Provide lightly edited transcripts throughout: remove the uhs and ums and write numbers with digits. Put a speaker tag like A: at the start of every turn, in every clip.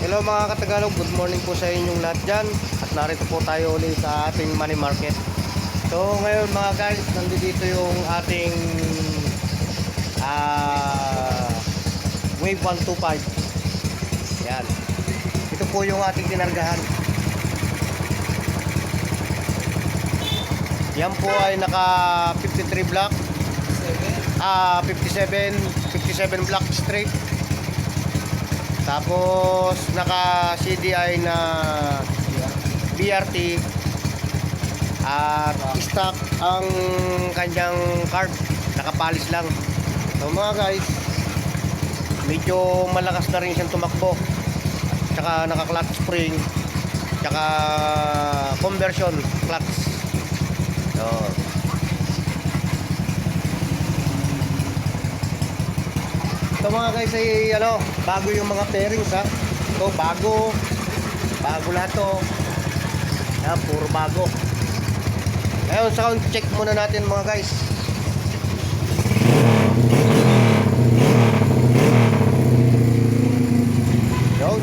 A: Hello mga Katagalog, good morning po sa inyong lahat dyan. At narito po tayo ulit sa ating money market. So ngayon mga guys, nandito yung ating Wave 125. Yan. Ito po yung ating tinargahan. Yan po ay naka 53 block, 57 block straight. Tapos naka CDI na BRT at stock ang kanyang carb, nakapalis lang. So mga guys, medyo malakas na rin siyang tumakbo. Tsaka naka clutch spring, tsaka conversion clutch. So ito mga guys ay bago yung mga pairings ha. Ito bago lahat to. Yan, puro bago. Ngayon sound check muna natin mga guys. Yun.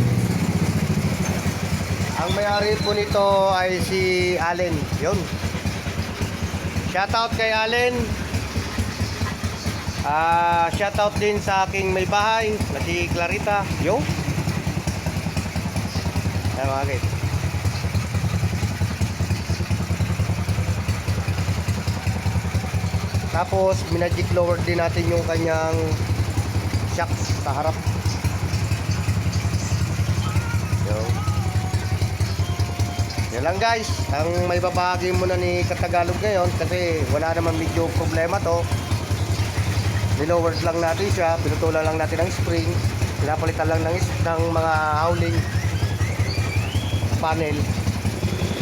A: Ang may-ari po nito ay si Allen. Yun. Shoutout kay Allen. Shoutout din sa aking may bahay na si Clarita. Yo. Ayan mga guys. Tapos minagic lower din natin yung kanyang shocks sa harap. Yo. Yan lang guys. Ang may babahagi muna ni Katagalog ngayon kasi wala naman medyo problema to. Nilowers lang natin siya, pinutulan lang natin ng spring, pinapalitan lang ng mga howling panel,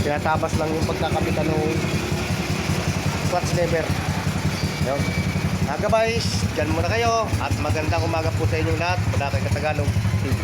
A: tinatabas lang yung pagkakapitan ng clutch lever. Yun. Guys, dyan muna kayo at magandang umaga po sa inyong lahat. Wala kay Katagalog TV.